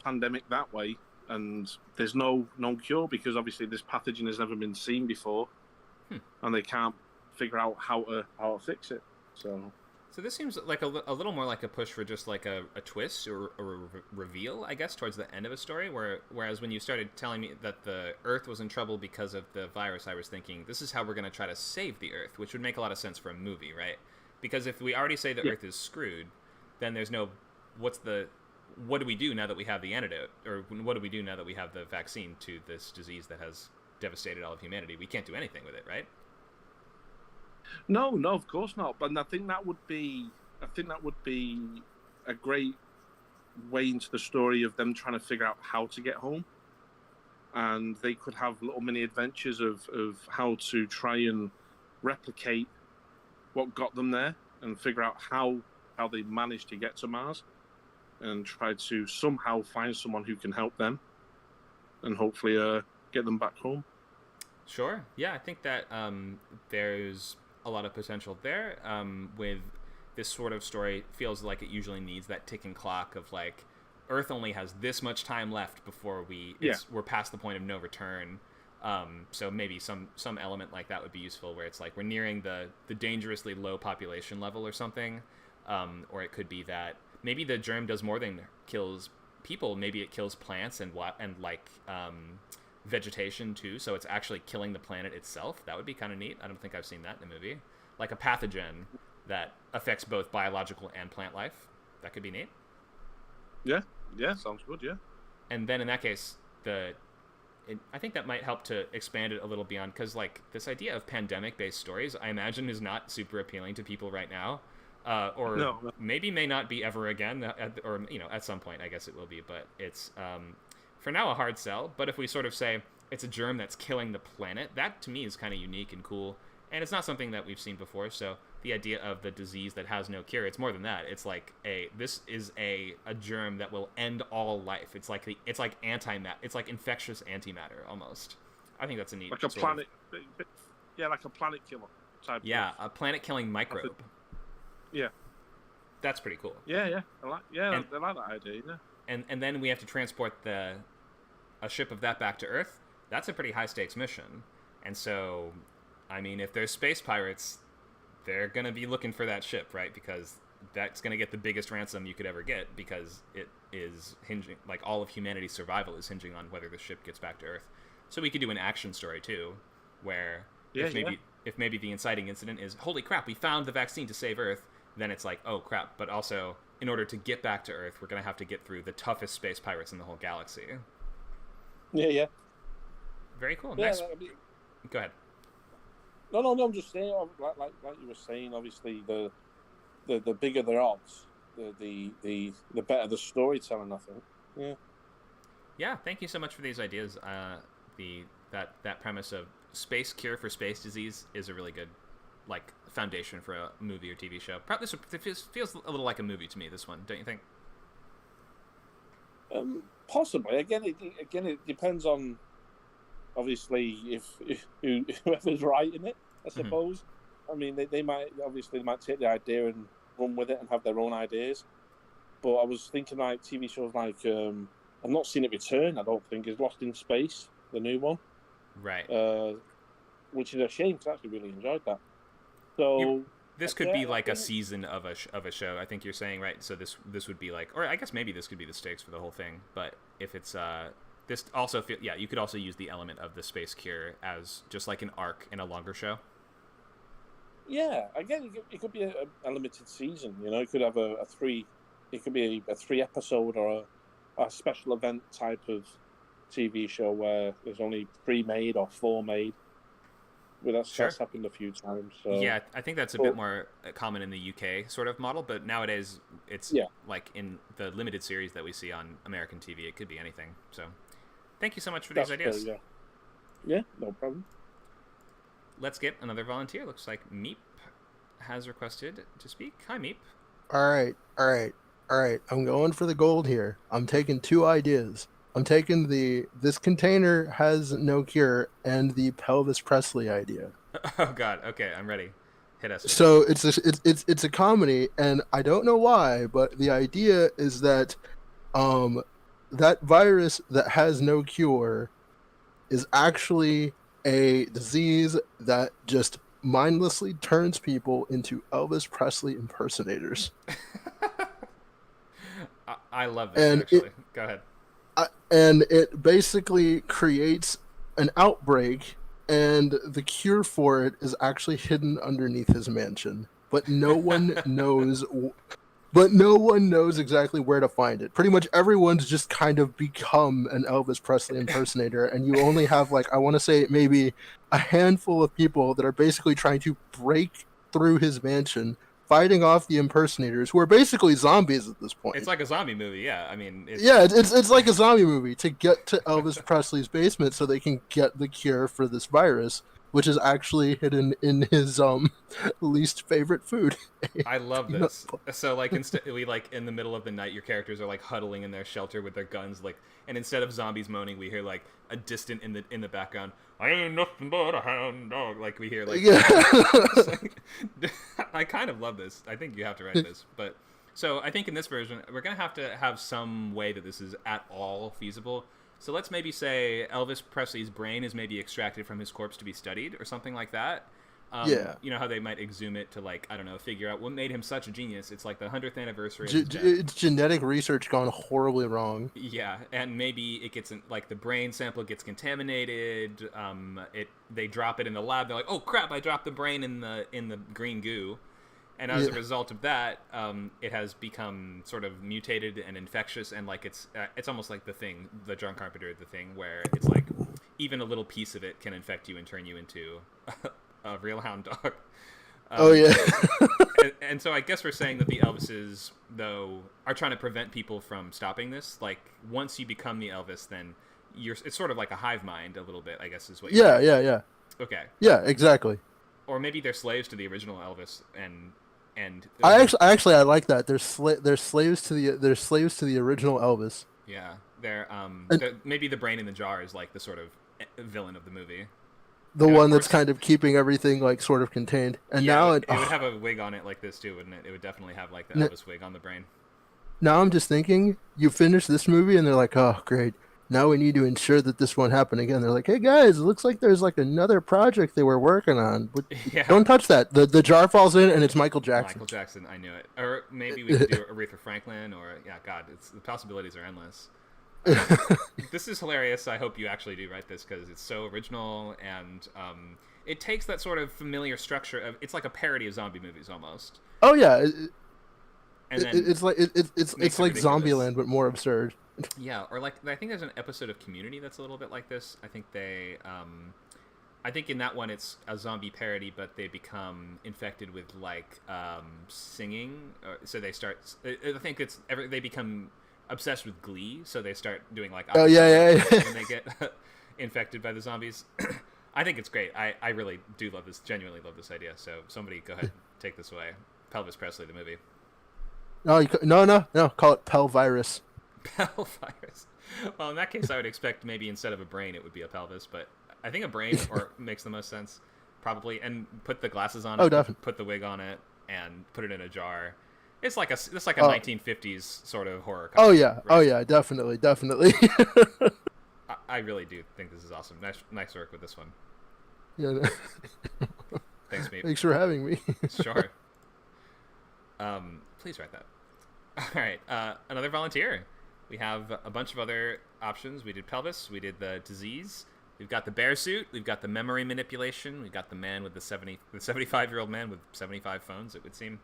B: pandemic that way, and there's no cure because obviously this pathogen has never been seen before, and they can't figure out how to fix it. So
A: this seems like a little more like a push for just like a twist or a reveal, I guess, towards the end of a story. Whereas when you started telling me that the Earth was in trouble because of the virus, I was thinking this is how we're going to try to save the Earth, which would make a lot of sense for a movie, right? Because if we already say the Earth is screwed, then there's no what do we do now that we have the antidote, or what do we do now that we have the vaccine to this disease that has devastated all of humanity? We can't do anything with it, right?
B: No, of course not. But I think that would be a great way into the story of them trying to figure out how to get home, and they could have little mini adventures of how to try and replicate what got them there and figure out how they managed to get to Mars, and try to somehow find someone who can help them and hopefully get them back home.
A: Sure. Yeah, I think that there's a lot of potential there. With this sort of story, feels like it usually needs that ticking clock of like, Earth only has this much time left before we're past the point of no return. So maybe some element like that would be useful, where it's like we're nearing the dangerously low population level or something, or it could be that maybe the germ does more than kills people. Maybe it kills plants and vegetation too. So it's actually killing the planet itself. That would be kind of neat. I don't think I've seen that in a movie, like a pathogen that affects both biological and plant life. That could be neat.
B: Yeah, sounds good. Yeah.
A: And then in that case, I think that might help to expand it a little beyond, because like this idea of pandemic-based stories, I imagine is not super appealing to people right now, or
B: No.
A: maybe may not be ever again, or at some point I guess it will be, but it's for now a hard sell. But if we sort of say it's a germ that's killing the planet, that to me is kind of unique and cool, and it's not something that we've seen before. So the idea of the disease that has no cure, it's more than that. It's like this is a germ that will end all life. It's like it's like infectious antimatter almost. I think that's a neat,
B: like a planet, like a planet killer type.
A: Yeah, a planet killing microbe.
B: Yeah,
A: that's pretty cool.
B: Yeah. I like that idea. Yeah.
A: And then we have to transport a ship of that back to Earth. That's a pretty high stakes mission. And so, I mean, if there's space pirates, they're going to be looking for that ship, right? Because that's going to get the biggest ransom you could ever get, because it is hinging, like all of humanity's survival is hinging on whether the ship gets back to Earth. So we could do an action story too, where if maybe the inciting incident is, holy crap, we found the vaccine to save Earth, then it's like, oh crap, but also in order to get back to Earth, we're going to have to get through the toughest space pirates in the whole galaxy.
B: Yeah.
A: Very cool.
B: Yeah,
A: Nice. Go ahead.
B: No. I'm just saying, like you were saying. Obviously, the bigger the odds, the better the storytelling, I think. Yeah.
A: Yeah. Thank you so much for these ideas. That premise of space cure for space disease is a really good foundation for a movie or TV show. Probably this feels a little like a movie to me. This one, don't you think?
B: Possibly. Again, it depends on, obviously, if whoever's writing it, I suppose. Mm-hmm. I mean, they might take the idea and run with it and have their own ideas. But I was thinking like TV shows like I've not seen it return. I don't think is Lost in Space, the new one,
A: right?
B: Which is a shame because I actually really enjoyed that. So
A: this could be like a season of a show. I think you're saying, right? So this would be like, or I guess maybe this could be the stakes for the whole thing. But if it's this also you could also use the element of the space cure as just like an arc in a longer show.
B: Yeah, again, it could be a limited season. It could have a 3 episode or a special event type of TV show where there's only 3 made or 4 made. Well, that's happened a few times. So.
A: Yeah, I think that's a bit more common in the UK sort of model, but nowadays it's like in the limited series that we see on American TV, it could be anything. So thank you so much for these ideas.
B: Yeah, no problem.
A: Let's get another volunteer. Looks like Meep has requested to speak. Hi, Meep.
C: All right. I'm going for the gold here. I'm taking 2 ideas. I'm taking this container has no cure and the Pelvis Presley idea.
A: Oh God. Okay, I'm ready. Hit us.
C: So it's a comedy, and I don't know why, but the idea is that that virus that has no cure is actually a disease that just mindlessly turns people into Elvis Presley impersonators.
A: I love this, actually. Go ahead.
C: And it basically creates an outbreak, and the cure for it is actually hidden underneath his mansion. But no one knows. But no one knows exactly where to find it. Pretty much everyone's just kind of become an Elvis Presley impersonator, and you only have, I want to say maybe a handful of people that are basically trying to break through his mansion, fighting off the impersonators, who are basically zombies at this point.
A: It's like a zombie movie, yeah. I mean,
C: it's like a zombie movie to get to Elvis Presley's basement so they can get the cure for this virus, which is actually hidden in his least favorite food.
A: I love this. So instead, in the middle of the night, your characters are huddling in their shelter with their guns, and instead of zombies moaning, we hear a distant in the background, "I ain't nothing but a hound dog." We hear I kind of love this. I think you have to write this, but so I think in this version we're gonna have to have some way that this is at all feasible. So let's maybe say Elvis Presley's brain is maybe extracted from his corpse to be studied or something like that.
C: Yeah.
A: You know how they might exhume it to, like, I don't know, figure out what made him such a genius. It's like the 100th anniversary of his death.
C: It's genetic research gone horribly wrong.
A: Yeah, and maybe it gets like the brain sample gets contaminated. They drop it in the lab. They're like, oh crap! I dropped the brain in the green goo, and as a result of that, it has become sort of mutated and infectious, and like it's almost like the Thing, the John Carpenter, the Thing, where it's like even a little piece of it can infect you and turn you into a real hound dog. And so I guess we're saying that the Elvises, though, are trying to prevent people from stopping this. Like, once you become the Elvis, then it's sort of like a hive mind a little bit, I guess is what you're saying.
C: Yeah.
A: Okay.
C: Yeah, exactly.
A: Or maybe they're slaves to the original Elvis, and
C: I like that. They're slaves to the original Elvis.
A: yeah, they're
C: And
A: maybe the brain in the jar is like the sort of villain of the movie.
C: the
A: And of
C: one that's
A: course,
C: kind of keeping everything like sort of contained. And
A: yeah,
C: now
A: it would have a wig on it like this too, wouldn't it? It would definitely have like the Elvis wig on the brain.
C: now I'm just thinking, you finish this movie and they're like, oh great, now we need to ensure that this won't happen again. They're like, hey guys, it looks like there's like another project they were working on. But
A: Yeah.
C: don't touch that. The jar falls in and it's Michael Jackson.
A: Michael Jackson, I knew it. Or maybe we could do Aretha Franklin, or yeah, God, the possibilities are endless. This is hilarious. I hope you actually do write this because it's so original, and it takes that sort of familiar structure of, it's like a parody of zombie movies almost.
C: Oh yeah,
A: And then
C: it's like
A: makes
C: it's
A: it
C: like
A: ridiculous.
C: Zombieland but more absurd.
A: Yeah, or like I think there's an episode of Community that's a little bit like this. I think I think in that one it's a zombie parody, but they become infected with like singing. So they start. I think they become obsessed with Glee, so they start doing like
C: Oh yeah.
A: when they get infected by the zombies. I think it's great. I really do love this. Genuinely love this idea. So somebody go ahead, take this away. Elvis Presley the movie.
C: No. Call it Pelvirus.
A: Pelvirus. Well, in that case, I would expect maybe instead of a brain, it would be a pelvis. But I think a brain makes the most sense, probably. And put the glasses on it.
C: Oh, definitely.
A: Put the wig on it and put it in a jar. It's like a 1950s sort of horror comedy.
C: Oh yeah.
A: Right?
C: Oh yeah. Definitely.
A: I really do think this is awesome. Nice work with this one.
C: Yeah.
A: Thanks, mate.
C: Thanks for having me.
A: Sure. Please write that. All right. Another volunteer. We have a bunch of other options. We did pelvis. We did the disease. We've got the bear suit. We've got the memory manipulation. We've got the man with the 75-year-old man with 75 phones, it would seem.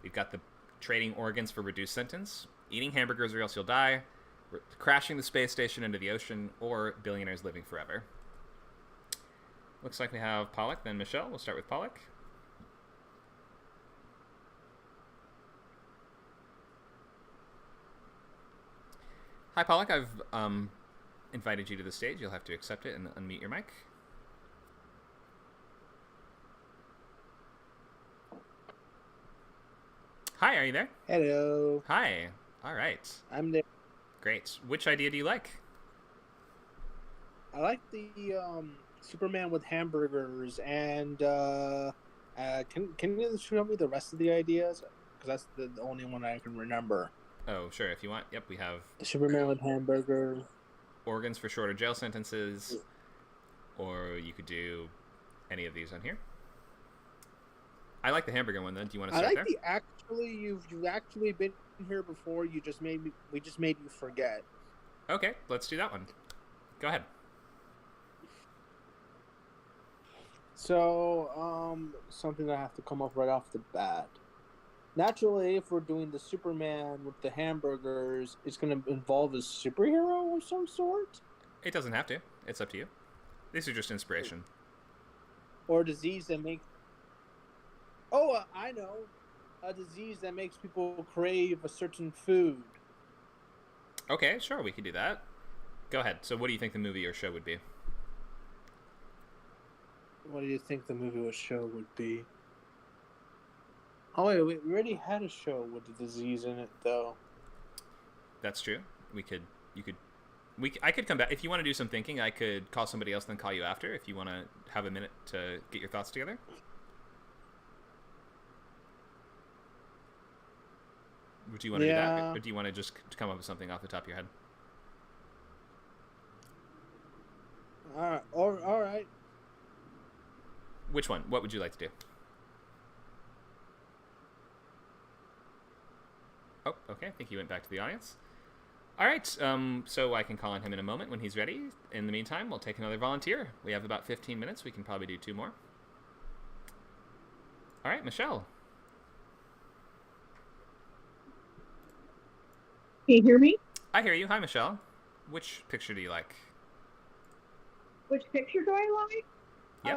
A: We've got the trading organs for reduced sentence, eating hamburgers or else you'll die, crashing the space station into the ocean, or billionaires living forever. Looks like we have Pollock, then Michelle. We'll start with Pollock. Hi, Pollock. I've invited you to the stage. You'll have to accept it and unmute your mic. Hi, are you there?
D: Hello.
A: Hi. All right.
D: I'm there.
A: Great. Which idea do you like?
D: I like the Superman with hamburgers, and can you show me the rest of the ideas? Because that's the only one I can remember.
A: Oh, sure. If you want. Yep, we have
D: The Superman with hamburgers.
A: organs for shorter jail sentences, or you could do any of these on here. I like the hamburger one, though. Do you want to
D: I
A: start
D: like
A: there?
D: the actually you've actually been here before. We just made you forget.
A: Okay, let's do that one. Go ahead.
D: So something that I have to come up right off the bat. Naturally, if we're doing the Superman with the hamburgers, it's going to involve a superhero of some sort?
A: It doesn't have to. It's up to you. These are just inspiration.
D: Or a disease that makes... Oh, I know. A disease that makes people crave a certain food.
A: Okay, sure, we could do that. Go ahead. So what do you think the movie or show would be?
D: What do you think the movie or show would be? Oh, wait, we already had a show with the disease in it, though.
A: That's true. I could come back. If you want to do some thinking, I could call somebody else and then call you after if you want to have a minute to get your thoughts together. Would you want to do that? Or do you want to just come up with something off the top of your head?
D: All right.
A: Which one? What would you like to do? Oh, okay. I think he went back to the audience. All right. So I can call on him in a moment when he's ready. In the meantime, we'll take another volunteer. We have about 15 minutes. We can probably do 2 more. All right, Michelle.
E: Can you hear me?
A: I hear you. Hi, Michelle. Which picture do you like?
E: Which picture do I like?
A: Yep.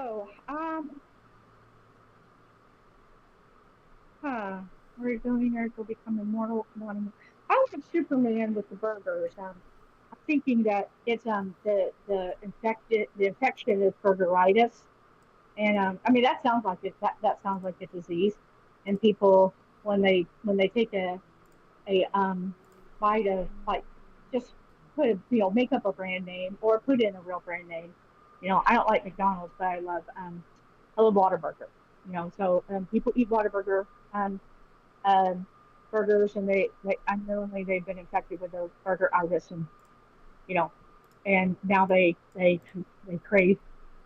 E: Oh, we're doing ours will become immortal. I like Superman with the burgers. I'm thinking that it's the infection is burgeritis, and I mean that sounds like a disease, and people when they take a bite of like just put make up a brand name or put in a real brand name. I don't like McDonald's, but I love Whataburger. So people eat Whataburger um, burgers, and they unknowingly they've been infected with the burger iris, and you know, and now they crave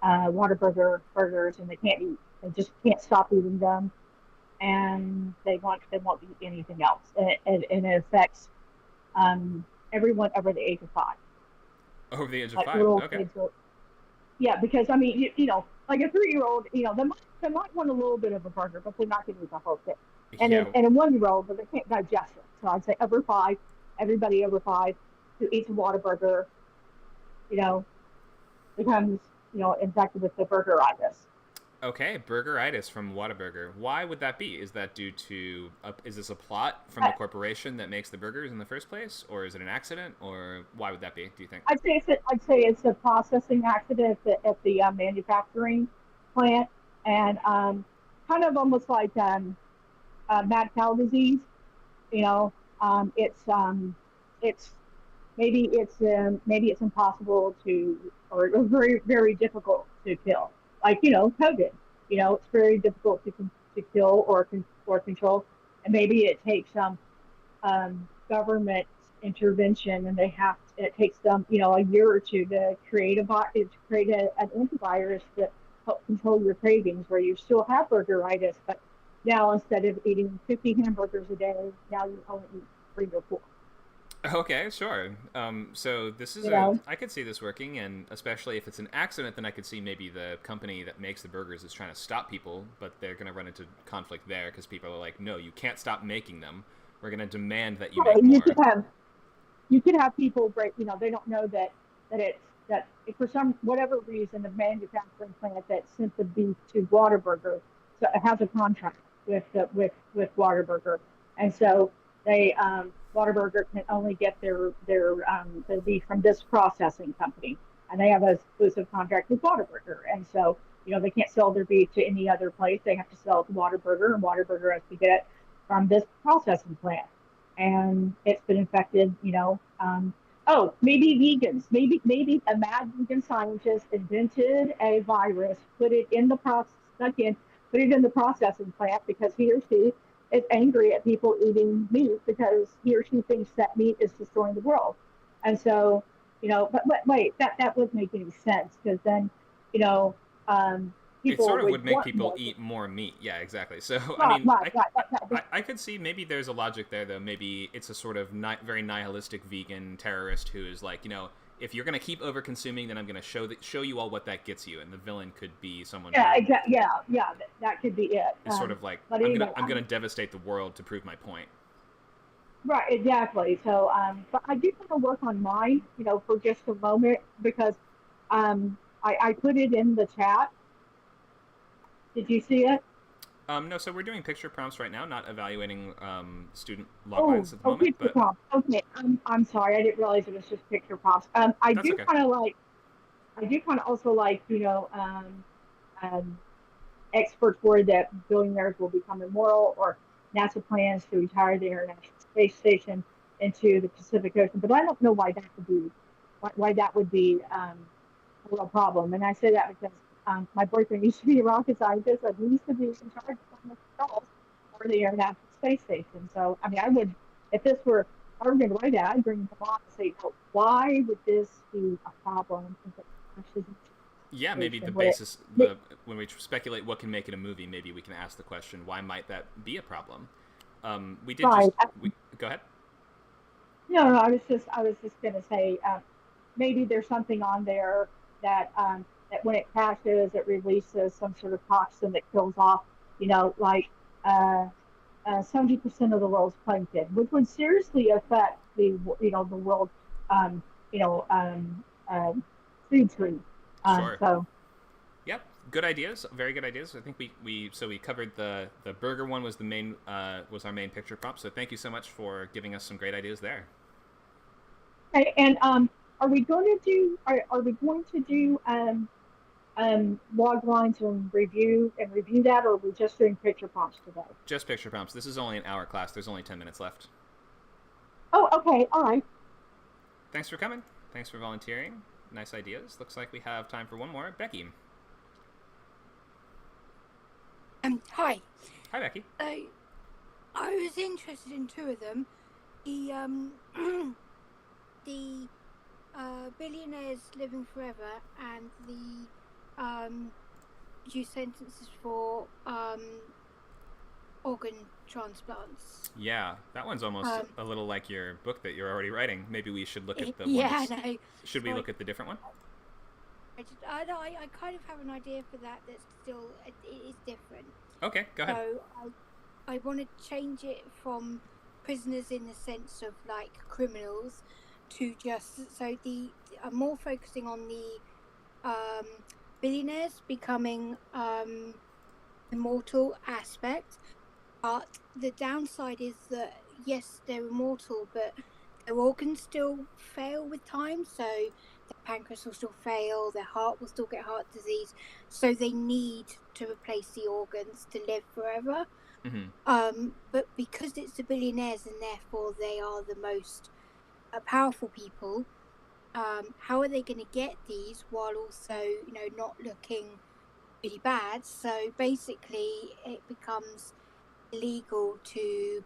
E: Whataburger burgers, and they just can't stop eating them, and they won't eat anything else, and it affects everyone over the age of 5.
A: Over the age of
E: Like
A: 5.
E: little
A: Okay.
E: kids yeah, because I mean, like a 3-year-old, they might want a little bit of a burger, but they're not going to eat the whole thing. And
A: Yeah.
E: a 1-year-old, but they can't digest it. So I'd say over 5, everybody over 5 who eats a Whataburger, you know, becomes infected with the burgeritis.
A: Okay, burgeritis from Whataburger. Why would that be? Is that due to is this a plot from the corporation that makes the burgers in the first place, or is it an accident, or why would that be? Do you think?
E: I'd say it's a processing accident at the manufacturing plant, and kind of almost like mad cow disease. You know, it's maybe it's impossible to or very very difficult to kill. Like COVID. It's very difficult to kill or control, and maybe it takes some government intervention, and it takes them a year or two to create an antivirus that help control your cravings, where you still have burgeritis, but now instead of eating 50 hamburgers a day, now you only eat 3 or 4.
A: Okay, sure. So this is I could see this working, and especially if it's an accident, then I could see maybe the company that makes the burgers is trying to stop people, but they're going to run into conflict there because people are like, no, you can't stop making them. We're going to demand that you make more.
E: You could have people break. They don't know that if for some whatever reason the manufacturing plant that sent the beef to Whataburger, so it has a contract with Whataburger, and so they Whataburger can only get their beef from this processing company, and they have an exclusive contract with Whataburger, and so they can't sell their beef to any other place. They have to sell it to Whataburger, and Whataburger has to get it from this processing plant, and it's been infected. Oh, maybe vegans. Maybe a mad vegan scientist invented a virus, put it in the processing plant because he or she is angry at people eating meat because he or she thinks that meat is destroying the world. And so, but wait, that wouldn't make any sense, because then, people
A: it sort of would make people eat more meat. Yeah, exactly. So, I mean, I could see maybe there's a logic there, though. Maybe it's a sort of very nihilistic vegan terrorist who is like, if you're going to keep over-consuming, then I'm going to show you all what that gets you. And the villain could be someone
E: exactly. Yeah, that could be it.
A: It's sort of like, I'm going to devastate the world to prove my point.
E: Right, exactly. So, but I do want to work on mine, for just a moment, because I put it in the chat. Did you see it?
A: No, so we're doing picture prompts right now, not evaluating student loglines at the moment.
E: Picture prompts. Okay, I'm sorry, I didn't realize it was just picture prompts. I do kind of also like, experts worried that billionaires will become immoral, or NASA plans to retire the International Space Station into the Pacific Ocean. But I don't know why that would be a real problem. And I say that because my boyfriend used to be a rocket scientist, and he used to be in charge of the controls for the International Space Station. So, I mean, I would, if I were going to write that, I'd bring him on and say, why would this be a problem?
A: Yeah, maybe the
E: Would it-
A: basis, when we speculate what can make it a movie, maybe we can ask the question, why might that be a problem? We did
E: Right.
A: go ahead.
E: No, I was just gonna say, maybe there's something on there that that when it crashes, it releases some sort of toxin that kills off, like 70% of the world's plankton, which would seriously affect the world, um, you know, food tree.
A: Sure.
E: So
A: Yep, good ideas, very good ideas. I think we covered the burger one was the main was our main picture prop. So thank you so much for giving us some great ideas there.
E: okay, and are we going to do log lines and review that, or are we just doing picture prompts today?
A: Just picture prompts. This is only an hour class. There's only 10 minutes left.
E: Oh, okay, all right.
A: Thanks for coming. Thanks for volunteering. Nice ideas. Looks like we have time for one more. Becky.
F: Hi.
A: Hi, Becky.
F: I was interested in two of them. The the billionaires living forever and the due sentences for organ transplants.
A: Yeah, that one's almost a little like your book that you're already writing. Maybe we should look at the
F: yeah,
A: ones.
F: no.
A: Should we look at the different one?
F: I kind of have an idea for that. That's still it is different.
A: Okay, go ahead.
F: So I want to change it from prisoners in the sense of like criminals to just I'm more focusing on the billionaires becoming immortal aspect. But the downside is that yes, they're immortal, but their organs still fail with time. So their pancreas will still fail, their heart will still get heart disease. So they need to replace the organs to live forever.
A: Mm-hmm.
F: But because it's the billionaires and therefore they are the most powerful people, how are they going to get these while also, not looking really bad? So basically, it becomes illegal to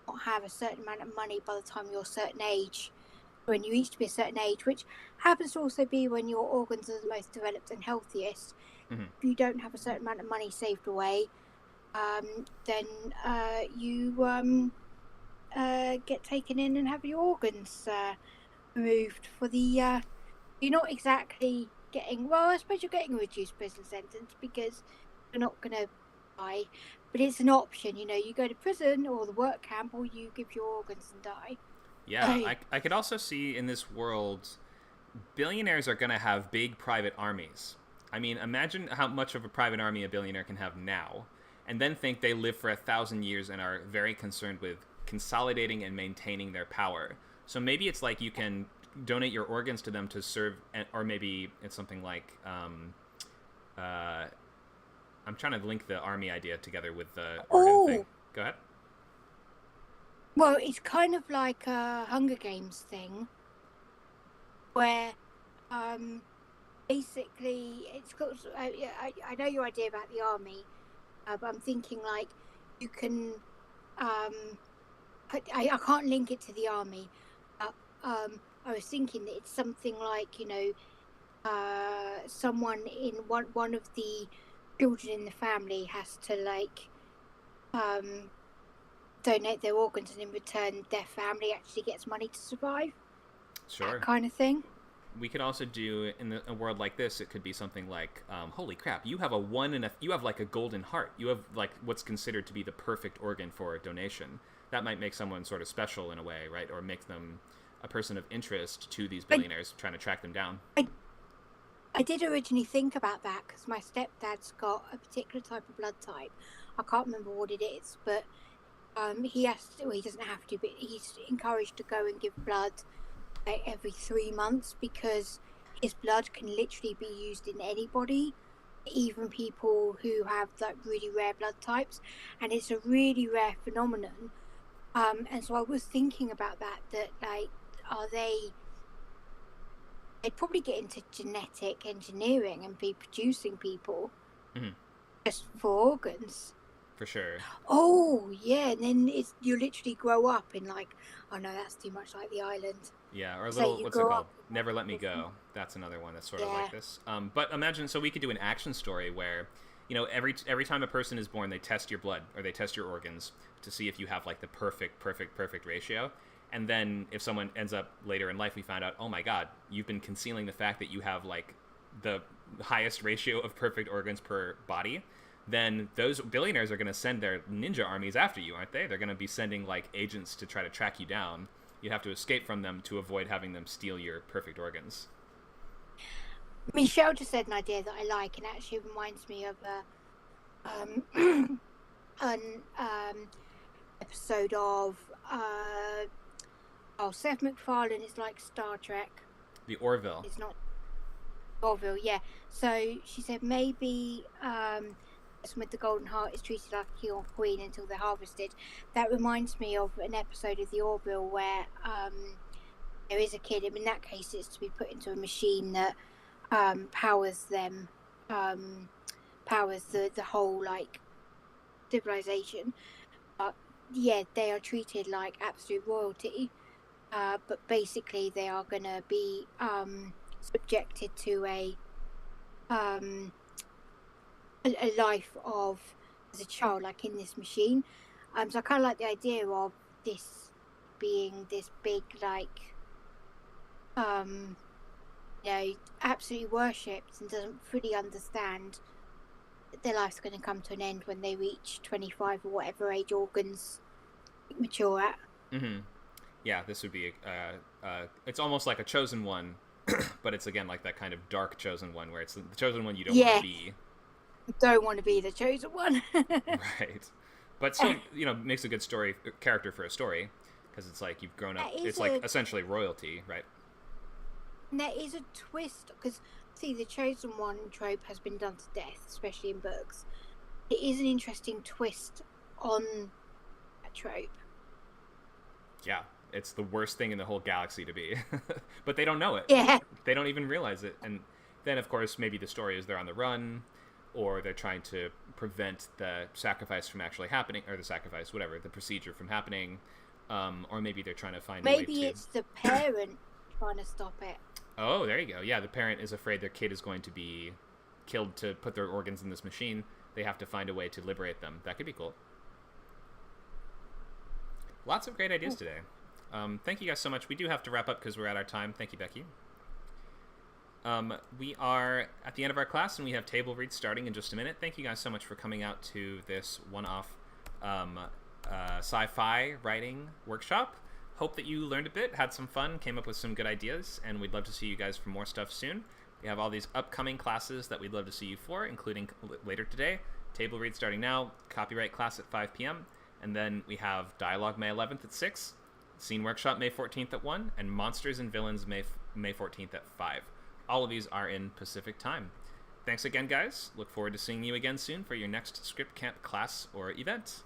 F: not have a certain amount of money by the time you're a certain age. When you reach to be a certain age, which happens to also be when your organs are the most developed and healthiest.
A: Mm-hmm.
F: If you don't have a certain amount of money saved away, then you get taken in and have your organs removed for the. You're not exactly getting. Well, I suppose you're getting a reduced prison sentence because you're not going to die, but it's an option. You go to prison or the work camp, or you give your organs and die.
A: Yeah, I could also see in this world, billionaires are going to have big private armies. I mean, imagine how much of a private army a billionaire can have now, and then think they live for 1,000 years and are very concerned with consolidating and maintaining their power. So maybe it's like you can donate your organs to them to serve, or maybe it's something like, I'm trying to link the army idea together with the organ thing. Go ahead.
F: Well, it's kind of like a Hunger Games thing, where basically it's got. I know your idea about the army, but I'm thinking like you can. I can't link it to the army, but I was thinking that it's something like someone in one of the children in the family has to like donate their organs, and in return their family actually gets money to survive.
A: Sure.
F: That kind of thing.
A: We could also do in a world like this. It could be something like, "Holy crap! You have you have like a golden heart. You have like what's considered to be the perfect organ for a donation. That might make someone sort of special in a way, right? Or make them a person of interest to these billionaires, trying to track them down."
F: I did originally think about that because my stepdad's got a particular type of blood type. I can't remember what it is, but he has to. Well, he doesn't have to, but he's encouraged to go and give blood every 3 months because his blood can literally be used in anybody, even people who have like really rare blood types, and it's a really rare phenomenon. And so I was thinking about that like, they'd probably get into genetic engineering and be producing people just for organs.
A: For sure.
F: Oh, yeah, and then you literally grow up in like, oh no, that's too much like The Island.
A: Yeah, or a
F: So
A: little,
F: you
A: what's it
F: go
A: called?
F: up
A: Never Let Me
F: with-
A: Go. That's another one that's sort of
F: Yeah.
A: like this. But imagine, so we could do an action story where, every time a person is born, they test your blood or they test your organs to see if you have like the perfect ratio. And then if someone ends up later in life, we find out, oh my God, you've been concealing the fact that you have like the highest ratio of perfect organs per body. Then those billionaires are going to send their ninja armies after you, aren't they? They're going to be sending like agents to try to track you down. You have to escape from them to avoid having them steal your perfect organs.
F: Michelle just said an idea that I like, and actually reminds me of an episode of Seth MacFarlane is like Star Trek.
A: The Orville.
F: It's not Orville, yeah. So she said maybe with the Golden Heart is treated like a king or queen until they're harvested. That reminds me of an episode of the Orville where there is a kid. In that case, it's to be put into a machine that powers them, powers the whole like civilization. But yeah, they are treated like absolute royalty. But basically, they are going to be subjected to a life of as a child, like in this machine. So I kind of like the idea of this being this big, like, absolutely worshipped and doesn't fully understand that their life's going to come to an end when they reach 25 or whatever age organs mature at.
A: Mm-hmm. Yeah, this would be it's almost like a chosen one, but it's again like that kind of dark chosen one where it's the chosen one you don't want to be.
F: Don't want to be the chosen one.
A: Right. But still, makes a good character for a story, because it's like you've grown up. It's like essentially royalty, right?
F: And there is a twist, because see, the chosen one trope has been done to death, especially in books. It is an interesting twist on that trope.
A: Yeah, it's the worst thing in the whole galaxy to be, but they don't know it.
F: Yeah.
A: They don't even realize it, and then of course maybe the story is they're on the run, or they're trying to prevent the sacrifice from actually happening, or the procedure from happening, or maybe they're trying to find a way to...
F: Maybe it's the parent trying to stop it.
A: Oh, there you go. Yeah, the parent is afraid their kid is going to be killed to put their organs in this machine. They have to find a way to liberate them. That could be cool. Lots of great ideas today. Thank you guys so much. We do have to wrap up because we're at our time. Thank you, Becky. We are at the end of our class, and we have table reads starting in just a minute. Thank you guys so much for coming out to this one-off sci-fi writing workshop. Hope that you learned a bit, had some fun, came up with some good ideas, and we'd love to see you guys for more stuff soon. We have all these upcoming classes that we'd love to see you for, including later today, table read starting now, copyright class at 5 p.m., and then we have dialogue May 11th at 6, scene workshop May 14th at 1, and monsters and villains May 14th at 5. All of these are in Pacific time. Thanks again, guys. Look forward to seeing you again soon for your next Script Camp class or event.